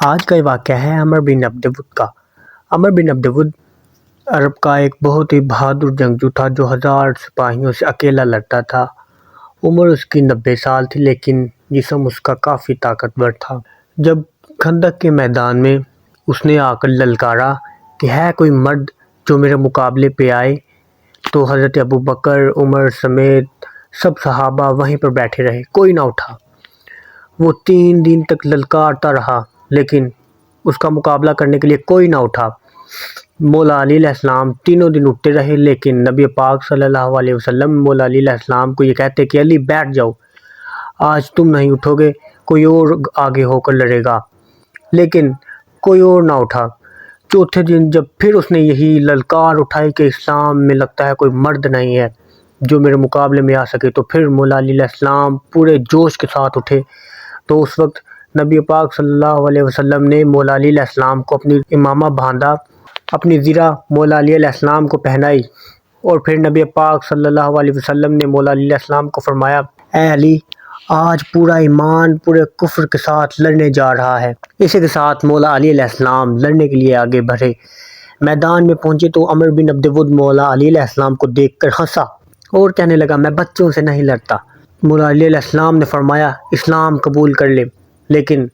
آج کا یہ واقعہ ہے عمر بن عبد ود کا۔ عمر بن عبد ود عرب کا ایک بہت ہی بہادر جنگجو تھا جو 1000 سپاہیوں سے اکیلا لڑتا تھا۔ عمر اس کی 90 سال تھی لیکن جسم اس کا کافی طاقتور تھا۔ جب خندق کے میدان میں اس نے آ کر للکارا کہ ہے کوئی مرد جو میرے مقابلے پہ آئے، تو حضرت ابوبکر، عمر سمیت سب صحابہ وہیں پر بیٹھے رہے، کوئی نہ اٹھا۔ وہ 3 دن تک للکارتا رہا لیکن اس کا مقابلہ کرنے کے لیے کوئی نہ اٹھا۔ مولا علی علیہ السلام تینوں دن اٹھتے رہے لیکن نبی پاک صلی اللہ علیہ وسلم مولا علی علیہ السلام کو یہ کہتے کہ علی بیٹھ جاؤ، آج تم نہیں اٹھو گے، کوئی اور آگے ہو کر لڑے گا، لیکن کوئی اور نہ اٹھا۔ چوتھے دن جب پھر اس نے یہی للکار اٹھائی کہ اسلام میں لگتا ہے کوئی مرد نہیں ہے جو میرے مقابلے میں آ سکے، تو پھر مولا علی علیہ السلام پورے جوش کے ساتھ اٹھے۔ تو اس وقت نبی پاک صلی اللہ علیہ وسلم نے مولا علی علیہ السلام کو اپنی امامہ باندھا، اپنی زرہ مولا علی علیہ السلام کو پہنائی، اور پھر نبی پاک صلی اللہ علیہ وسلم نے مولا علی علیہ السلام کو فرمایا، اے علی، آج پورا ایمان پورے کفر کے ساتھ لڑنے جا رہا ہے۔ اسی کے ساتھ مولا علی علیہ السلام لڑنے کے لیے آگے بڑھے۔ میدان میں پہنچے تو عمر بن عبد ود مولا علی علیہ السلام کو دیکھ کر ہنسا اور کہنے لگا، میں بچوں سے نہیں لڑتا۔ مولا علی علیہ السلام نے فرمایا، اسلام قبول کر لے، لیکن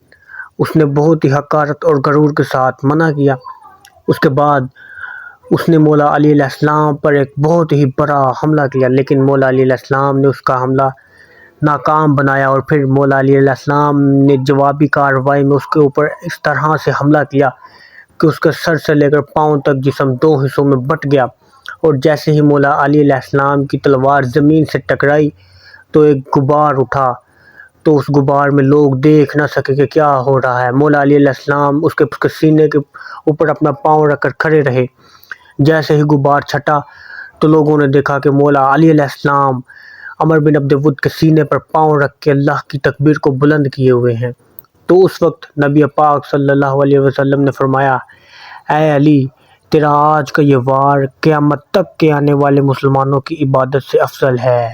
اس نے بہت ہی حقارت اور غرور کے ساتھ منع کیا۔ اس کے بعد اس نے مولا علی علیہ السلام پر ایک بہت ہی بڑا حملہ کیا لیکن مولا علی علیہ السلام نے اس کا حملہ ناکام بنایا، اور پھر مولا علی علیہ السلام نے جوابی کارروائی میں اس کے اوپر اس طرح سے حملہ کیا کہ اس کے سر سے لے کر پاؤں تک جسم 2 حصوں میں بٹ گیا، اور جیسے ہی مولا علی علیہ السلام کی تلوار زمین سے ٹکرائی تو ایک غبار اٹھا، تو اس غبار میں لوگ دیکھ نہ سکے کہ کیا ہو رہا ہے۔ مولا علی علیہ السلام اس کے سینے کے اوپر اپنا پاؤں رکھ کر کھڑے رہے۔ جیسے ہی غبار چھٹا تو لوگوں نے دیکھا کہ مولا علی علیہ السلام عمر بن عبد ود کے سینے پر پاؤں رکھ کے اللہ کی تکبیر کو بلند کیے ہوئے ہیں۔ تو اس وقت نبی پاک صلی اللہ علیہ وسلم نے فرمایا، اے علی، تیرا آج کا یہ وار قیامت تک کے آنے والے مسلمانوں کی عبادت سے افضل ہے۔